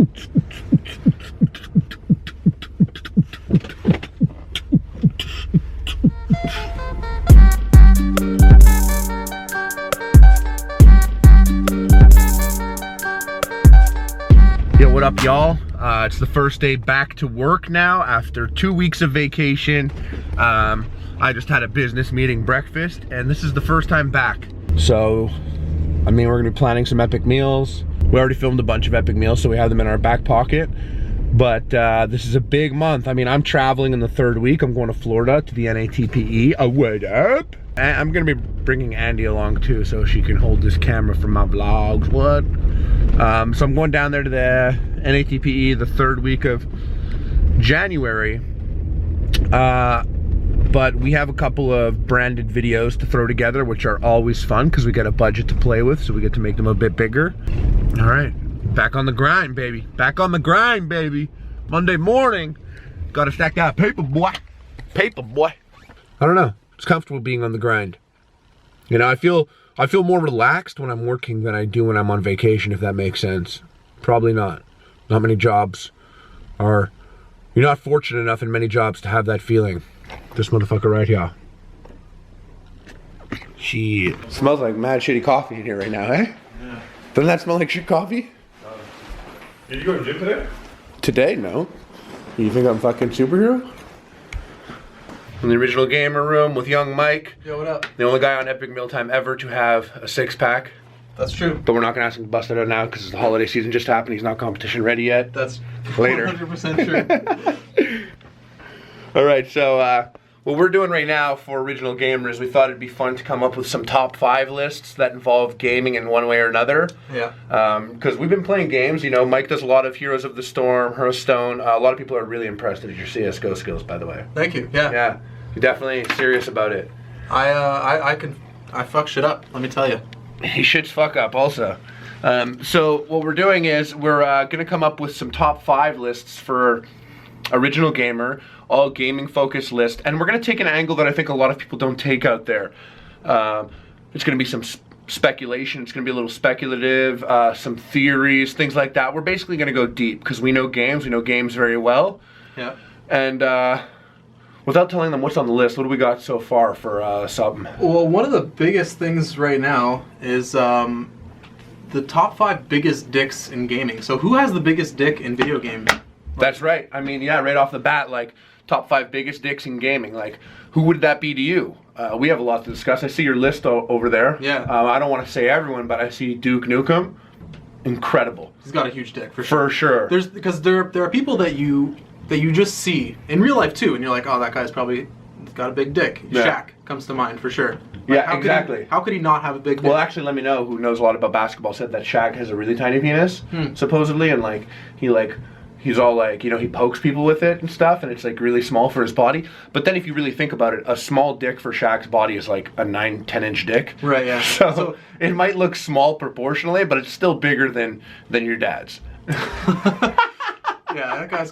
Yo, what up, y'all? It's the first day back to work now after 2 weeks of vacation. I just had a business meeting breakfast, and this is the first time back. So, I mean, we're gonna be planning some epic meals. We already filmed a bunch of epic meals, so we have them in our back pocket. But this is a big month. I mean, I'm traveling in the 3rd week. I'm going to Florida to the NATPE. What up? And I'm gonna be bringing Andy along too, so she can hold this camera for my vlogs. What? So I'm going down there to the NATPE the 3rd week of January. But we have a couple of branded videos to throw together, which are always fun because we got a budget to play with, so we get to make them a bit bigger. All right, back on the grind, baby. Back on the grind, baby. Monday morning, gotta stack that paper, boy. Paper, boy. I don't know. It's comfortable being on the grind. You know, I feel more relaxed when I'm working than I do when I'm on vacation, if that makes sense. Probably not. Not many jobs are, you're not fortunate enough in many jobs to have that feeling. This motherfucker right here. Shit. Smells like mad shitty coffee in here right now, eh? Yeah. Doesn't that smell like shit coffee? Did you go to the gym today? Today, no. You think I'm fucking superhero? In the original gamer room with young Mike. Yo, what up? The only guy on Epic Mealtime ever to have a 6-pack. That's true. But we're not gonna ask him to bust it out now because the holiday season just happened. He's not competition ready yet. That's later. 100% true. All right, so what we're doing right now for original gamers, we thought it'd be fun to come up with some top 5 lists that involve gaming in one way or another. Yeah. Because we've been playing games. You know, Mike does a lot of Heroes of the Storm, Hearthstone. A lot of people are really impressed at your CS:GO skills, by the way. Thank you. Yeah. Yeah, you're definitely serious about it. I fuck shit up. Let me tell you. He shits fuck up also. So what we're doing is we're gonna come up with some top 5 lists for original gamer, all gaming focused list, and we're gonna take an angle that I think a lot of people don't take out there. It's gonna be some speculation, it's gonna be a little speculative, some theories, things like that. We're basically gonna go deep because we know games very well. Yeah. And without telling them what's on the list, what do we got so far for something? Well, one of the biggest things right now is the top 5 biggest dicks in gaming. So who has the biggest dick in video gaming? That's right. I mean, yeah, right off the bat, like, top 5 biggest dicks in gaming. Like, who would that be to you? We have a lot to discuss. I see your list over there. Yeah. I don't want to say everyone, but I see Duke Nukem. Incredible. He's got a huge dick, for sure. For sure. Because there are people that you just see in real life, too, and you're like, oh, that guy's probably got a big dick. Yeah. Shaq comes to mind, for sure. Like, Yeah, exactly. How could he not have a big dick? Well, actually, let me know who knows a lot about basketball said that Shaq has a really tiny penis, supposedly, and, like, he's all like, you know, he pokes people with it and stuff, and it's like really small for his body. But then if you really think about it, a small dick for Shaq's body is like a 9-10 inch dick. Right, yeah. So it might look small proportionally, but it's still bigger than your dad's. Yeah, that guy's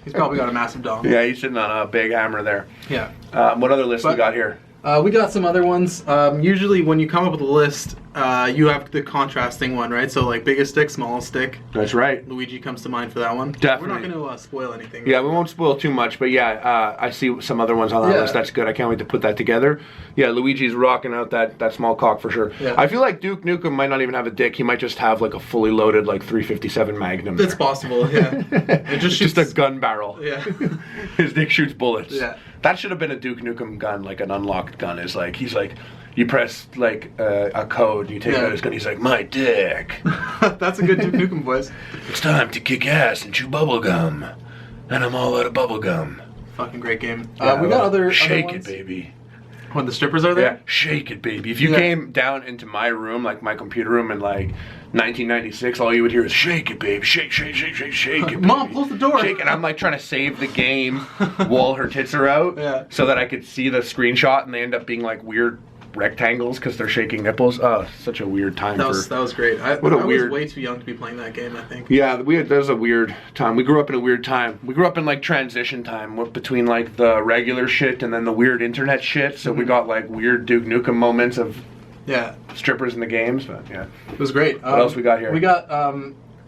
he's probably got a massive dong. Yeah, he's sitting on a big hammer there. Yeah. What other list we got here? We got some other ones. Usually when you come up with a list, you have the contrasting one, right? So like biggest stick, smallest stick. That's right. Luigi comes to mind for that one. Definitely. We're not going to spoil anything. Yeah, we won't spoil too much, but yeah, I see some other ones on that list. That's good. I can't wait to put that together. Yeah, Luigi's rocking out that small cock for sure. Yeah. I feel like Duke Nukem might not even have a dick. He might just have like a fully loaded like 357 Magnum. It's possible, yeah. It just shoots... just a gun barrel. Yeah. His dick shoots bullets. Yeah. That should have been a Duke Nukem gun, like an unlocked gun. Is like he's like, you press like a code, you take out his gun. He's like, my dick. That's a good Duke Nukem voice. It's time to kick ass and chew bubble gum, and I'm all out of bubble gum. Fucking great game. Yeah, we got other shake ones. it, baby. When the strippers are there? Yeah, shake it, baby. If you came down into my room, like my computer room in like 1996, all you would hear is shake it, baby. Shake, shake, shake, shake, shake it, baby. Mom, close the door. Shake. And I'm like trying to save the game while her tits are out so that I could see the screenshot, and they end up being like weird rectangles because they're shaking nipples. Oh, such a weird time. That was great. I was way too young to be playing that game, I think. Yeah, that was a weird time. We grew up in a weird time. We grew up in like transition time between like the regular shit and then the weird internet shit. So we got like weird Duke Nukem moments of strippers in the games. But yeah, it was great. What else we got here? We got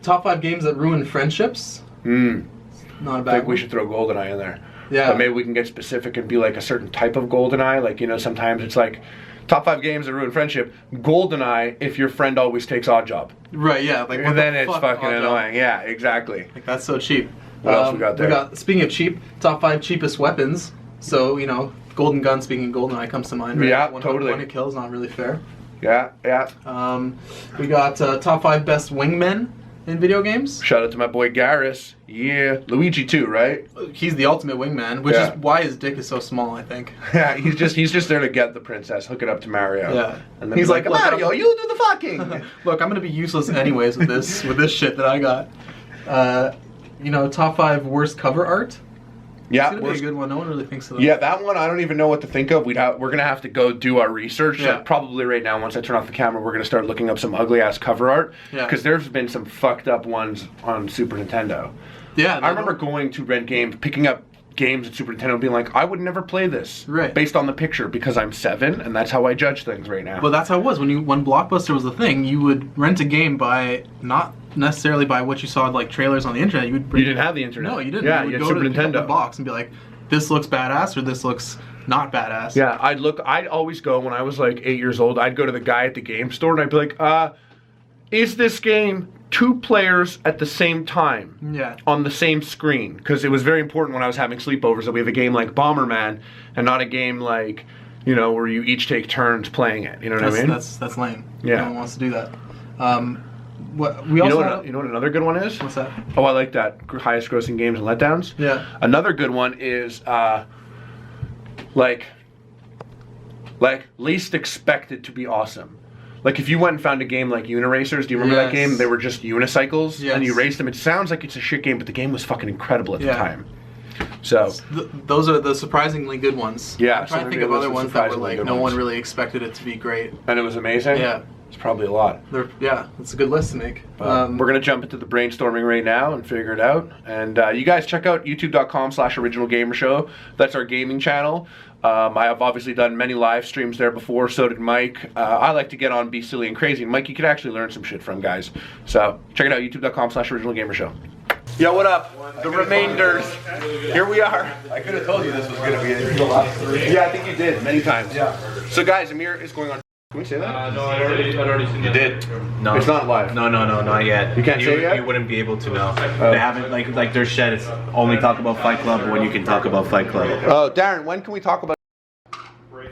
Top 5 games that ruin friendships. Not a I bad think we one. should throw GoldenEye in there. Yeah. But maybe we can get specific and be like a certain type of GoldenEye. Like, you know, sometimes it's like top 5 games that ruin friendship. GoldenEye, if your friend always takes Oddjob. Right, yeah. Like, what And then the it's fuck, fucking Oddjob? annoying. Yeah, exactly. Like, that's so cheap. What else we got there? Speaking of cheap, top 5 cheapest weapons. So, you know, Golden Gun, speaking of GoldenEye, comes to mind, right? Yeah, one, totally. One hit kill is not really fair. Yeah, yeah. We got top 5 best wingmen in video games. Shout out to my boy Garrus. Yeah. Luigi too, right? He's the ultimate wingman, which is why his dick is so small, I think. Yeah, he's just there to get the princess, hook it up to Mario. Yeah. And then He's he's like, like, "Look, Mario, I'm- you do the fucking. Look, I'm gonna be useless anyways with this shit that I got. You know, top 5 worst cover art. Yeah, It's gonna be a good one. No one really thinks of that. yeah, that one I don't even know what to think of. We're gonna have to go do our research. Yeah. Probably right now, once I turn off the camera, we're gonna start looking up some ugly ass cover art. Yeah. Because there's been some fucked up ones on Super Nintendo. Yeah. I remember going to rent games, picking up games at Super Nintendo, and being like, I would never play this. Right. Based on the picture, because I'm 7, and that's how I judge things right now. Well, that's how it was when Blockbuster was the thing. You would rent a game by not necessarily by what you saw like trailers on the internet. You didn't have the internet. No, you didn't. Yeah, you you would had go Super to pick up the Nintendo. box and be like, this looks badass or this looks not badass. Yeah, I'd always go when I was like 8 years old, I'd go to the guy at the game store and I'd be like, is this game 2 players at the same time Yeah. on the same screen? Because it was very important when I was having sleepovers that we have a game like Bomberman and not a game like, you know, where you each take turns playing it. You know what I mean? That's lame. Yeah. No one wants to do that. What we You also know what another good one is? What's that? Oh, I like that. Highest grossing games and letdowns. Yeah. Another good one is like least expected to be awesome. Like if you went and found a game like Uniracers, do you remember that Yes. game? They were just unicycles Yes. and you raced them. It sounds like it's a shit game, but the game was fucking incredible at the Yeah. time. So Those are the surprisingly good ones. Yeah, I'm trying so to maybe think of it was other the ones that were surprisingly like good no one ones. really expected it to be great. and it was amazing. Yeah. It's probably a lot. Yeah, it's a good list to make. We're going to jump into the brainstorming right now and figure it out. And you guys check out youtube.com/originalgamershow. That's our gaming channel. I have obviously done many live streams there before, so did Mike. I like to get on, be silly and crazy. And Mike, you could actually learn some shit from, guys. So check it out, youtube.com/originalgamershow. Yo, what up? The remainders. Here we are. I could have told you this was going to be the last 3. Yeah, I think you did many times. Yeah. So guys, Amir is going on. Can we say that? No, I'd already seen You that. did. No, It's not live. No, not yet. You can't say it yet? You wouldn't be able to know. They haven't like their shed is only talk about Fight Club when you can talk about Fight Club. Oh, Darren, when can we talk about?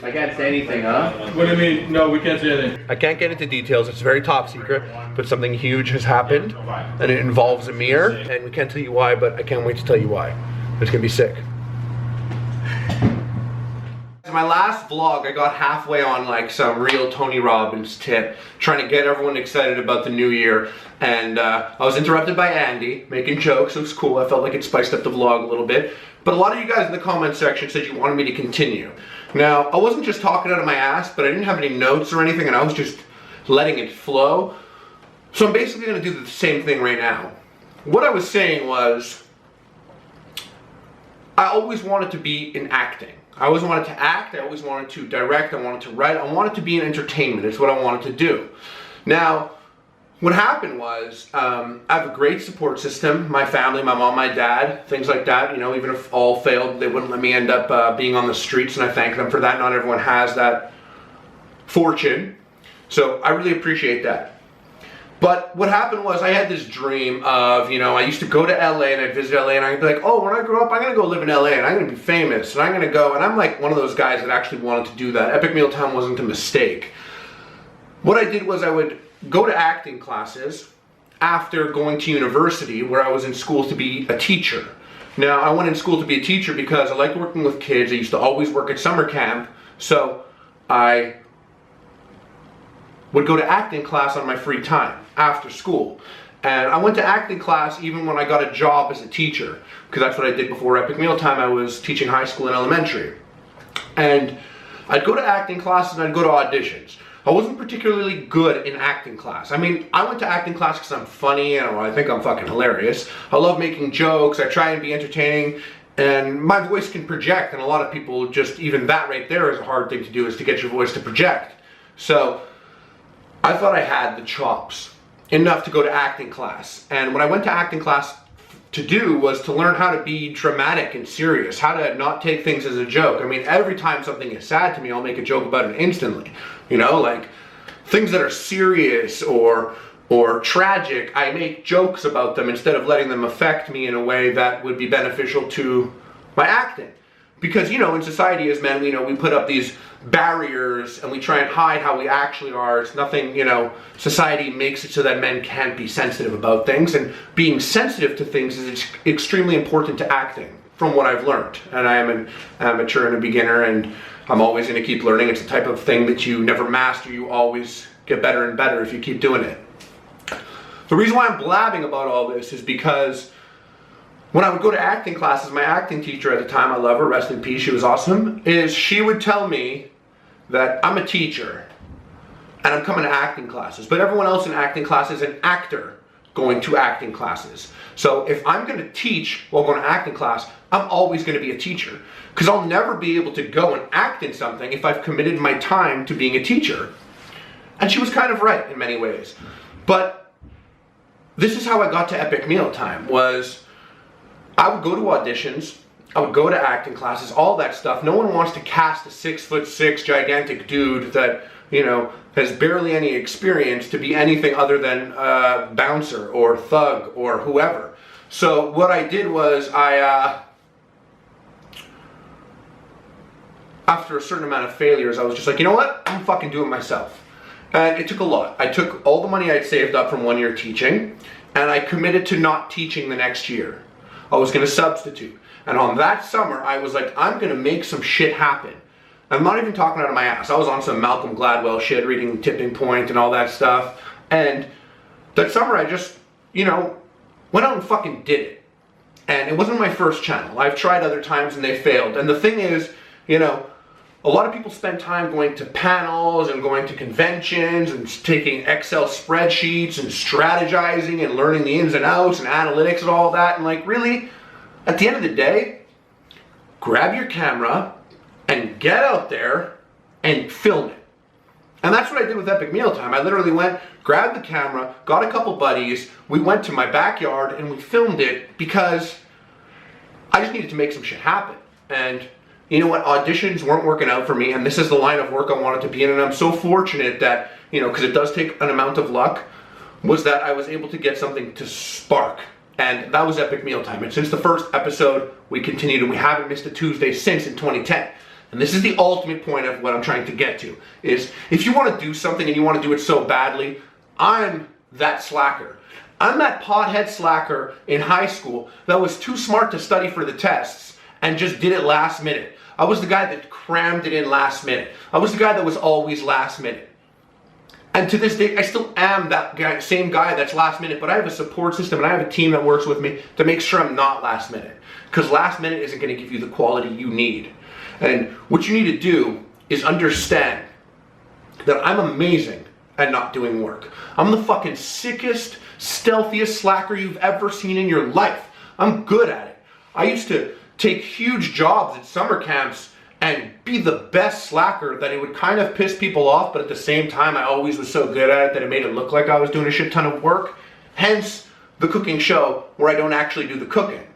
I can't say anything, huh? What do you mean? No, we can't say anything. I can't get into details. It's very top secret, but something huge has happened, and it involves Amir, and we can't tell you why, but I can't wait to tell you why. It's gonna be sick. In my last vlog, I got halfway on like some real Tony Robbins tip, trying to get everyone excited about the new year, and I was interrupted by Andy making jokes. It was cool. I felt like it spiced up the vlog a little bit, but a lot of you guys in the comment section said you wanted me to continue. Now, I wasn't just talking out of my ass, but I didn't have any notes or anything, and I was just letting it flow. So I'm basically going to do the same thing right now. What I was saying was, I always wanted to be in acting. I always wanted to act, I always wanted to direct, I wanted to write, I wanted to be in entertainment. It's what I wanted to do. Now, what happened was, I have a great support system. My family, my mom, my dad, things like that. You know, even if all failed, they wouldn't let me end up being on the streets, and I thank them for that. Not everyone has that fortune. So I really appreciate that. But what happened was I had this dream of, you know, I used to go to LA and I'd visit LA and I'd be like, oh, when I grow up, I'm going to go live in LA and I'm going to be famous and I'm going to go. And I'm like one of those guys that actually wanted to do that. Epic Meal Time wasn't a mistake. What I did was I would go to acting classes after going to university where I was in school to be a teacher. Now, I went in school to be a teacher because I liked working with kids. I used to always work at summer camp. So I would go to acting class on my free time after school. And I went to acting class even when I got a job as a teacher, because that's what I did before Epic Meal Time. I was teaching high school and elementary. And I'd go to acting classes and I'd go to auditions. I wasn't particularly good in acting class. I mean, I went to acting class because I'm funny and I think I'm fucking hilarious. I love making jokes, I try and be entertaining, and my voice can project, and a lot of people just, even that right there is a hard thing to do, is to get your voice to project. So I thought I had the chops. enough to go to acting class. And what I went to acting class to do was to learn how to be dramatic and serious, how to not take things as a joke. I mean, every time something is sad to me, I'll make a joke about it instantly. You know, like things that are serious or tragic, I make jokes about them instead of letting them affect me in a way that would be beneficial to my acting. Because, you know, in society as men, you know, we put up these barriers and we try and hide how we actually are. It's nothing, you know, society makes it so that men can't be sensitive about things, and being sensitive to things is extremely important to acting, from what I've learned. And I am an amateur and a beginner, and I'm always going to keep learning. It's the type of thing that you never master, you always get better and better if you keep doing it. The reason why I'm blabbing about all this is because when I would go to acting classes, my acting teacher at the time, I love her, rest in peace, she was awesome, is she would tell me that I'm a teacher and I'm coming to acting classes, but everyone else in acting classes is an actor going to acting classes. So if I'm going to teach while going to acting class, I'm always going to be a teacher, because I'll never be able to go and act in something if I've committed my time to being a teacher. And she was kind of right in many ways. But this is how I got to Epic Mealtime, was I would go to auditions, I would go to acting classes, all that stuff. No one wants to cast a 6'6" gigantic dude that, you know, has barely any experience to be anything other than a bouncer or thug or whoever. So what I did was after a certain amount of failures, I was just like, you know what? I'm fucking doing it myself. And it took a lot. I took all the money I'd saved up from 1 year teaching, and I committed to not teaching the next year. I was going to substitute. And on that summer, I was like, I'm going to make some shit happen. I'm not even talking out of my ass. I was on some Malcolm Gladwell shit, reading Tipping Point and all that stuff. And that summer, I just, you know, went out and fucking did it. And it wasn't my first channel. I've tried other times and they failed. And the thing is, you know, a lot of people spend time going to panels and going to conventions and taking Excel spreadsheets and strategizing and learning the ins and outs and analytics and all that. And like, really, at the end of the day, grab your camera and get out there and film it. And that's what I did with Epic Mealtime. I literally went, grabbed the camera, got a couple buddies, we went to my backyard and we filmed it because I just needed to make some shit happen. And you know what, auditions weren't working out for me, and this is the line of work I wanted to be in, and I'm so fortunate that, you know, because it does take an amount of luck, was that I was able to get something to spark. And that was Epic Mealtime. And since the first episode, we continued, and we haven't missed a Tuesday since in 2010. And this is the ultimate point of what I'm trying to get to, is if you want to do something and you want to do it so badly, I'm that slacker. I'm that pothead slacker in high school that was too smart to study for the tests and just did it last minute. I was the guy that crammed it in last minute. I was the guy that was always last minute. And to this day, I still am that guy, same guy that's last minute, but I have a support system and I have a team that works with me to make sure I'm not last minute. Because last minute isn't going to give you the quality you need. And what you need to do is understand that I'm amazing at not doing work. I'm the fucking sickest, stealthiest slacker you've ever seen in your life. I'm good at it. I used to take huge jobs at summer camps and be the best slacker that it would kind of piss people off, but at the same time I always was so good at it that it made it look like I was doing a shit ton of work. Hence the cooking show where I don't actually do the cooking.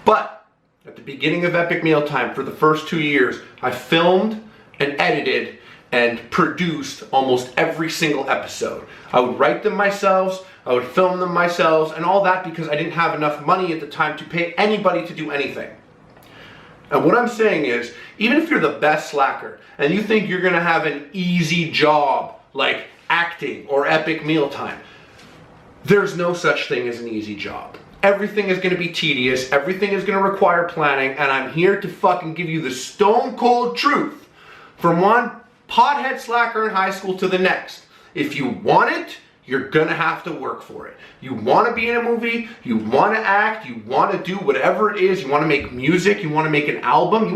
But at the beginning of Epic Mealtime, for the first 2 years, I filmed and edited and produced almost every single episode. I would write them myself, I would film them myself, and all that because I didn't have enough money at the time to pay anybody to do anything. And what I'm saying is, even if you're the best slacker and you think you're gonna have an easy job like acting or Epic Mealtime, there's no such thing as an easy job. Everything is gonna be tedious, everything is gonna require planning, and I'm here to fucking give you the stone cold truth from one pothead slacker in high school to the next. If you want it, you're gonna have to work for it. You wanna be in a movie, you wanna act, you wanna do whatever it is, you wanna make music, you wanna make an album,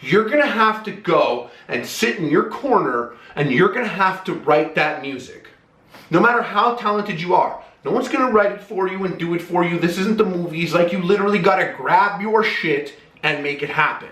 you're gonna have to go and sit in your corner and you're gonna have to write that music. No matter how talented you are, no one's gonna write it for you and do it for you. This isn't the movies. Like, you literally gotta grab your shit and make it happen.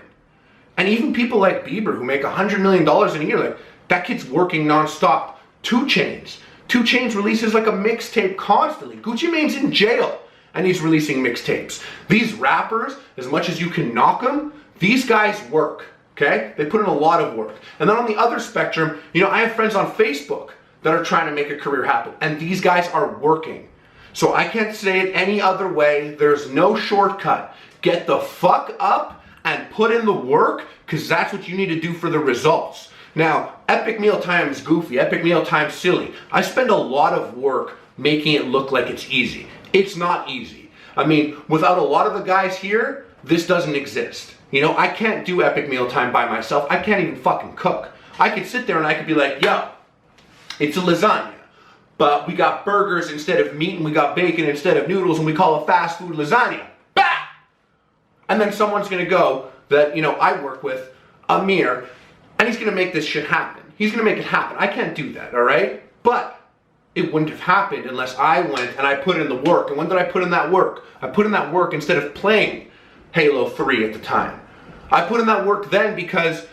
And even people like Bieber who make $100 million in a year, like, that kid's working nonstop. 2 Chainz, 2 Chainz releases like a mixtape constantly. Gucci Mane's in jail and he's releasing mixtapes. These rappers, as much as you can knock them, these guys work, okay? They put in a lot of work. And then on the other spectrum, you know, I have friends on Facebook that are trying to make a career happen, and these guys are working. So I can't say it any other way. There's no shortcut. Get the fuck up and put in the work, because that's what you need to do for the results. Now, Epic Meal Time's goofy, Epic Meal Time's silly. I spend a lot of work making it look like it's easy. It's not easy. I mean, without a lot of the guys here, this doesn't exist. You know, I can't do Epic Meal Time by myself. I can't even fucking cook. I could sit there and I could be like, yo, it's a lasagna, but we got burgers instead of meat and we got bacon instead of noodles and we call it fast food lasagna. Bah! And then someone's gonna go that, you know, I work with, Amir, and he's gonna make this shit happen. He's gonna make it happen. I can't do that, all right? But it wouldn't have happened unless I went and I put in the work. And when did I put in that work? I put in that work instead of playing Halo 3 at the time. I put in that work then because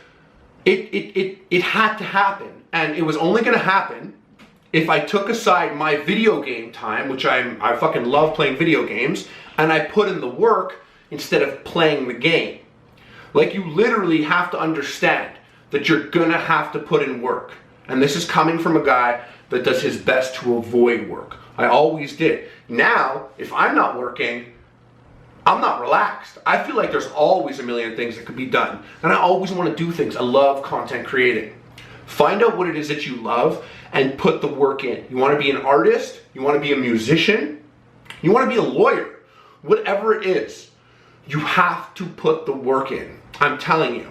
it had to happen. And it was only gonna happen if I took aside my video game time, which I fucking love playing video games, and I put in the work instead of playing the game. Like, you literally have to understand that you're gonna have to put in work. And this is coming from a guy that does his best to avoid work. I always did. Now, if I'm not working, I'm not relaxed. I feel like there's always a million things that could be done. And I always want to do things. I love content creating. Find out what it is that you love and put the work in. You want to be an artist? You want to be a musician? You want to be a lawyer? Whatever it is, you have to put the work in. I'm telling you.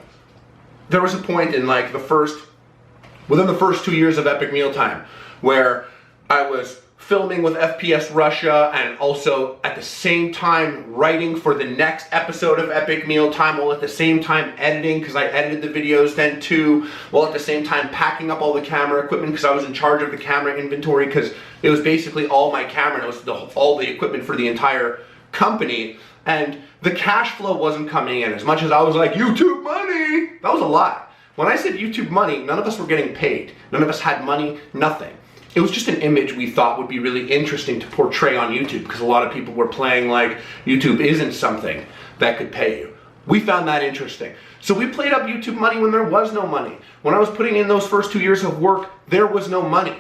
There was a point in like within the first 2 years of Epic Meal Time where I was filming with FPS Russia and also at the same time writing for the next episode of Epic Meal Time, while at the same time editing, because I edited the videos then too, while at the same time packing up all the camera equipment because I was in charge of the camera inventory, because it was basically all my camera, it was all the equipment for the entire company, and the cash flow wasn't coming in. As much as I was like, YouTube money, that was a lie. When I said YouTube money, none of us were getting paid. None of us had money, nothing. It was just an image we thought would be really interesting to portray on YouTube, because a lot of people were playing like YouTube isn't something that could pay you. We found that interesting. So we played up YouTube money when there was no money. When I was putting in those first 2 years of work, there was no money.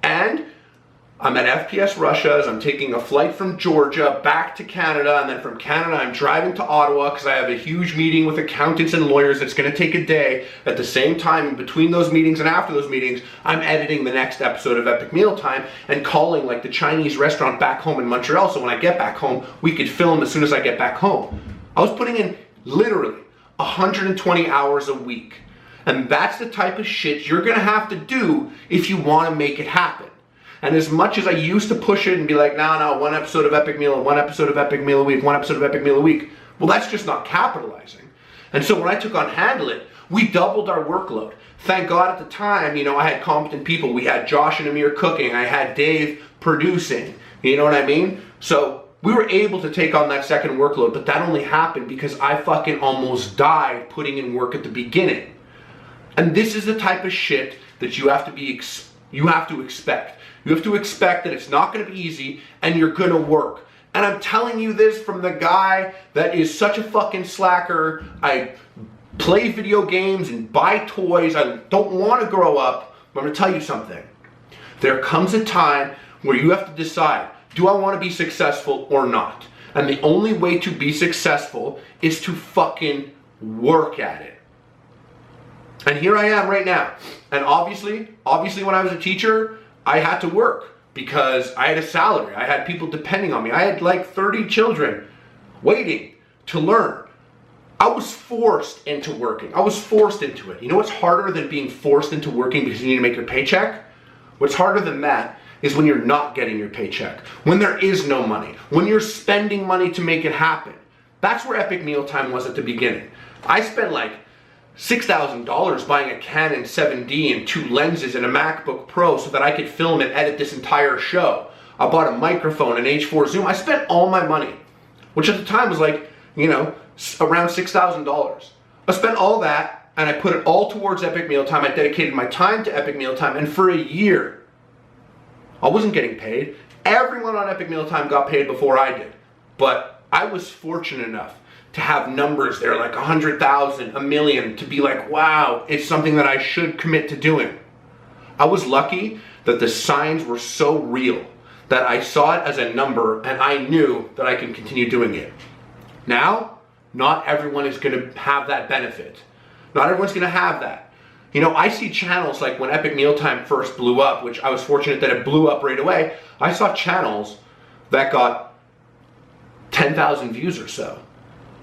And I'm at FPS Russia as I'm taking a flight from Georgia back to Canada, and then from Canada I'm driving to Ottawa because I have a huge meeting with accountants and lawyers that's going to take a day. At the same time, in between those meetings and after those meetings, I'm editing the next episode of Epic Meal Time and calling like the Chinese restaurant back home in Montreal, so when I get back home, we could film as soon as I get back home. I was putting in literally 120 hours a week. And that's the type of shit you're going to have to do if you want to make it happen. And as much as I used to push it and be like, no, one episode of Epic Meal, one episode of Epic Meal a week, one episode of Epic Meal a week, well, that's just not capitalizing. And so when I took on Handle It, we doubled our workload. Thank God at the time, you know, I had competent people. We had Josh and Amir cooking. I had Dave producing. You know what I mean? So we were able to take on that second workload, but that only happened because I fucking almost died putting in work at the beginning. And this is the type of shit that you have to expect. You have to expect that it's not going to be easy and you're going to work. And I'm telling you this from the guy that is such a fucking slacker. I play video games and buy toys. I don't want to grow up. But I'm going to tell you something. There comes a time where you have to decide, do I want to be successful or not? And the only way to be successful is to fucking work at it. And here I am right now. And obviously when I was a teacher, I had to work because I had a salary. I had people depending on me. I had like 30 children waiting to learn. I was forced into working. I was forced into it. You know what's harder than being forced into working because you need to make your paycheck? What's harder than that is when you're not getting your paycheck, when there is no money, when you're spending money to make it happen. That's where Epic Meal Time was at the beginning. I spent like $6,000 buying a Canon 7D and 2 lenses and a MacBook Pro so that I could film and edit this entire show. I bought a microphone, an H4 Zoom. I spent all my money, which at the time was like, you know, around $6,000. I spent all that and I put it all towards Epic Meal Time. I dedicated my time to Epic Meal Time, and for a year, I wasn't getting paid. Everyone on Epic Mealtime got paid before I did. But I was fortunate enough to have numbers there like 100,000, 1 million, to be like, wow, it's something that I should commit to doing. I was lucky that the signs were so real that I saw it as a number and I knew that I could continue doing it. Now, not everyone is going to have that benefit. Not everyone's going to have that. You know, I see channels like when Epic Mealtime first blew up, which I was fortunate that it blew up right away. I saw channels that got 10,000 views or so.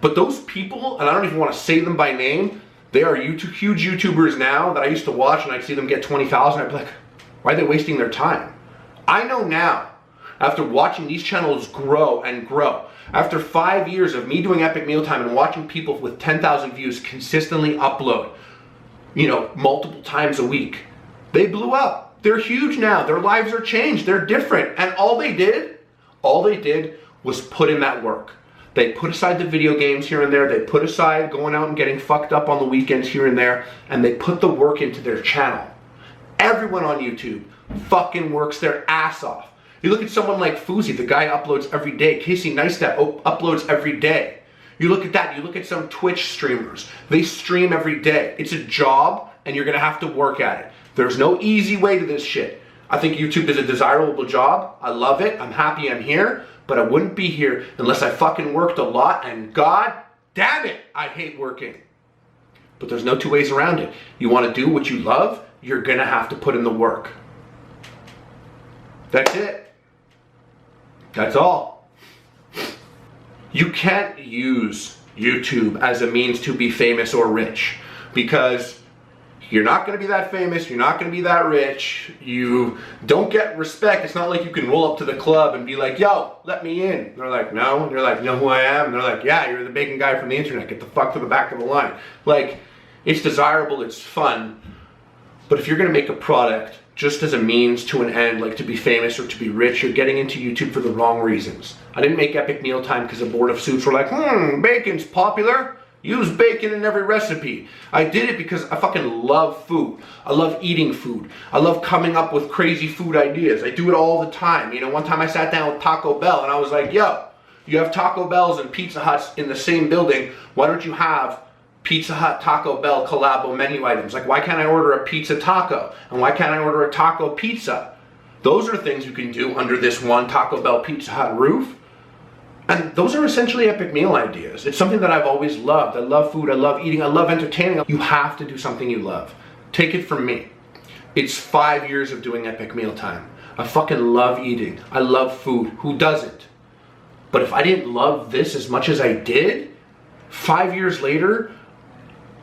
But those people, and I don't even want to say them by name, they are YouTube, huge YouTubers now that I used to watch, and I'd see them get 20,000. I'd be like, why are they wasting their time? I know now, after watching these channels grow and grow, after 5 years of me doing Epic Mealtime and watching people with 10,000 views consistently upload, you know, multiple times a week, they blew up. They're huge now. Their lives are changed. They're different. And all they did was put in that work. They put aside the video games here and there. They put aside going out and getting fucked up on the weekends here and there. And they put the work into their channel. Everyone on YouTube fucking works their ass off. You look at someone like Fuzi, the guy uploads every day. Casey Neistat uploads every day. You look at that, you look at some Twitch streamers. They stream every day. It's a job and you're gonna have to work at it. There's no easy way to this shit. I think YouTube is a desirable job. I love it. I'm happy I'm here. But I wouldn't be here unless I fucking worked a lot, and god damn it, I hate working. But there's no two ways around it. You want to do what you love, you're gonna have to put in the work. That's it. That's all. You can't use YouTube as a means to be famous or rich, because you're not going to be that famous, you're not going to be that rich, you don't get respect. It's not like you can roll up to the club and be like, yo, let me in. And they're like, no. And you're like, you know who I am? And they're like, yeah, you're the bacon guy from the internet. Get the fuck to the back of the line. Like, it's desirable, it's fun, but if you're going to make a product just as a means to an end, like to be famous or to be rich, you're getting into YouTube for the wrong reasons. I didn't make Epic Mealtime because a board of suits were like, bacon's popular. Use bacon in every recipe. I did it because I fucking love food. I love eating food. I love coming up with crazy food ideas. I do it all the time. You know, one time I sat down with Taco Bell and I was like, yo, you have Taco Bells and Pizza Huts in the same building. Why don't you have Pizza Hut, Taco Bell collabo menu items? Like, why can't I order a pizza taco? And why can't I order a taco pizza? Those are things you can do under this one Taco Bell Pizza Hut roof. And those are essentially epic meal ideas. It's something that I've always loved. I love food, I love eating, I love entertaining. You have to do something you love. Take it from me. It's 5 years of doing Epic Mealtime. I fucking love eating. I love food. Who doesn't? But if I didn't love this as much as I did, 5 years later,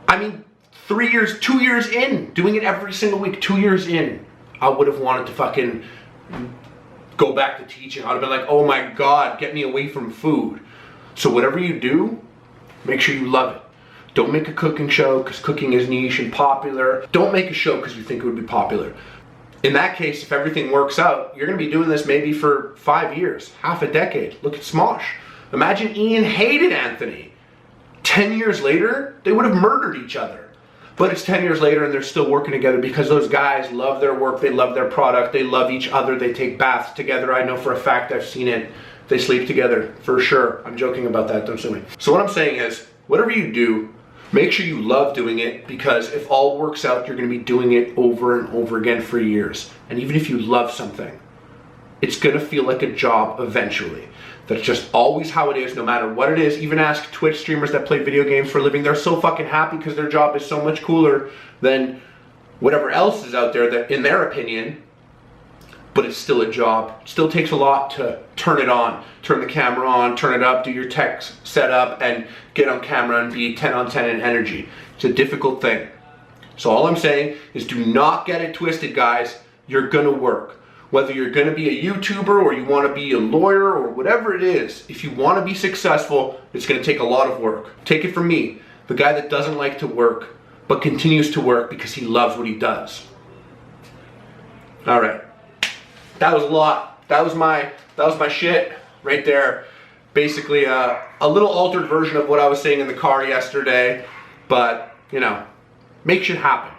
I mean, 3 years, 2 years in, doing it every single week, 2 years in, I would have wanted to fucking go back to teaching. I would have been like, oh my God, get me away from food. So whatever you do, make sure you love it. Don't make a cooking show because cooking is niche and popular. Don't make a show because you think it would be popular. In that case, if everything works out, you're going to be doing this maybe for 5 years, half a decade. Look at Smosh. Imagine Ian hated Anthony. 10 years later, they would have murdered each other. But it's 10 years later and they're still working together because those guys love their work, they love their product, they love each other, they take baths together. I know for a fact, I've seen it. They sleep together, for sure. I'm joking about that, don't sue me. So what I'm saying is, whatever you do, make sure you love doing it, because if all works out, you're gonna be doing it over and over again for years. And even if you love something, it's gonna feel like a job eventually. That's just always how it is, no matter what it is. Even ask Twitch streamers that play video games for a living. They're so fucking happy because their job is so much cooler than whatever else is out there, that, in their opinion, but it's still a job. It still takes a lot to turn it on, turn the camera on, turn it up, do your tech setup, and get on camera and be 10 on 10 in energy. It's a difficult thing. So all I'm saying is, do not get it twisted, guys. You're gonna work. Whether you're gonna be a YouTuber or you wanna be a lawyer or whatever it is, if you wanna be successful, it's gonna take a lot of work. Take it from me, the guy that doesn't like to work, but continues to work because he loves what he does. All right, that was a lot. That was my shit right there. Basically a little altered version of what I was saying in the car yesterday, but you know, make shit happen.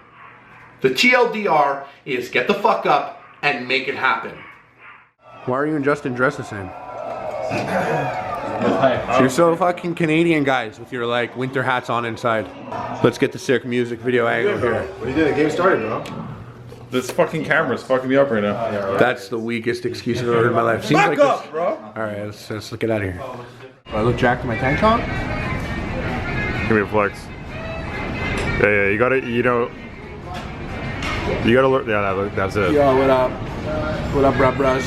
The TLDR is get the fuck up and make it happen. Why are you and Justin dressed the same? You're so fucking Canadian, guys, with your like winter hats on inside. Let's get the sick music video angle here. What are you doing? The game started, bro. This fucking camera's fucking me up right now. That's the weakest excuse I've ever heard in my life. Seems Back like up, this. bro. All right, let's get out of here. Do I look jacked in my tank top? Give me a flex. Yeah, you gotta, you know, you gotta learn. Yeah, that's it. Yo, what up? What up, bruh?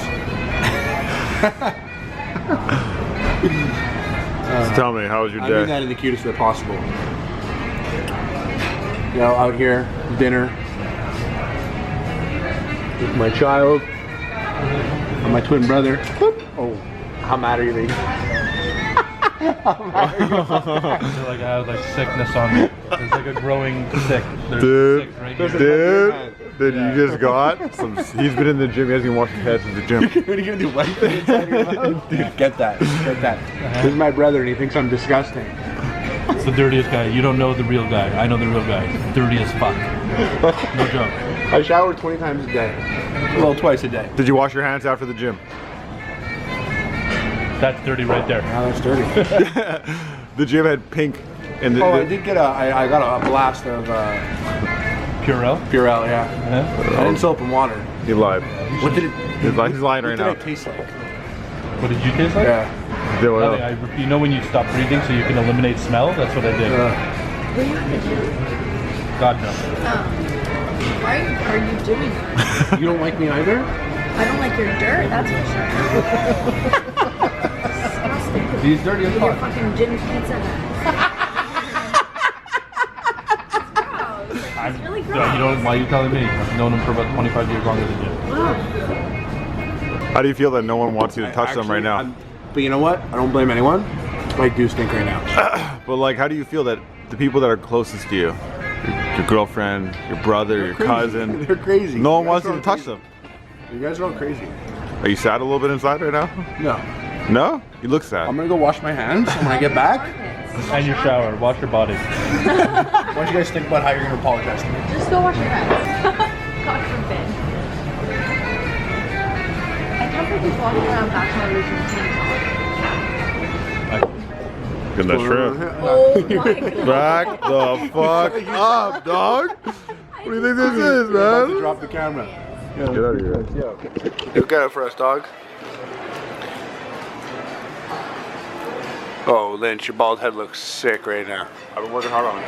So tell me, how was your I mean day? that in the cutest way possible. You know, out here, dinner with my child and my twin brother. Oh, how mad are you, baby? I feel like I have like sickness on me. There's like a growing sick. There's Dude, sick right here. dude, you just got some. He's been in the gym. He hasn't even washed his hands in the gym. What are you gonna do? Wipe it inside your mouth? Dude, get that. This is my brother, and he thinks I'm disgusting. It's the dirtiest guy. You don't know the real guy. I know the real guy. Dirty as fuck. No joke. I shower 20 times a day. Well, twice a day. Did you wash your hands after the gym? That's dirty right there. Now that's dirty. The gym had pink. And Oh, I did get I got a blast of Purell. Purell, yeah. Yeah. I didn't soap and water. He lied. What did it? He's lying right What now. did it taste like? What did you taste like? Yeah. Nothing. You know when you stop breathing so you can eliminate smell? That's what I did. Were you at the gym? God no. Why are you doing that? You don't like me either? I don't like your dirt, that's for sure. Disgusting. He's dirty as With your fuck. fucking gym pizza head. It's really gross. Yeah, you know why are you telling me? I've known him for about 25 years longer than you. How do you feel that no one wants you to touch them right now? But you know what? I don't blame anyone. I do stink right now. But like, how do you feel that the people that are closest to you, your girlfriend, your brother, your cousin, They're crazy. no one wants you to touch them? You guys are all crazy. Are you sad a little bit inside right now? No. No? You look sad. I'm gonna go wash my hands, and when I get back, And your shower. Wash your body. why don't you guys think about how you're gonna apologize to me? Just go wash your hands. God forbid. I can't believe he's walking around back home with your tank Good, that's true. on. Oh my god. Back the fuck up, dog. What do you think this is, About to man? drop the camera. Get out of here. Look at it for us, dog. Oh, Lynch, your bald head looks sick right now. I've been working hard on it.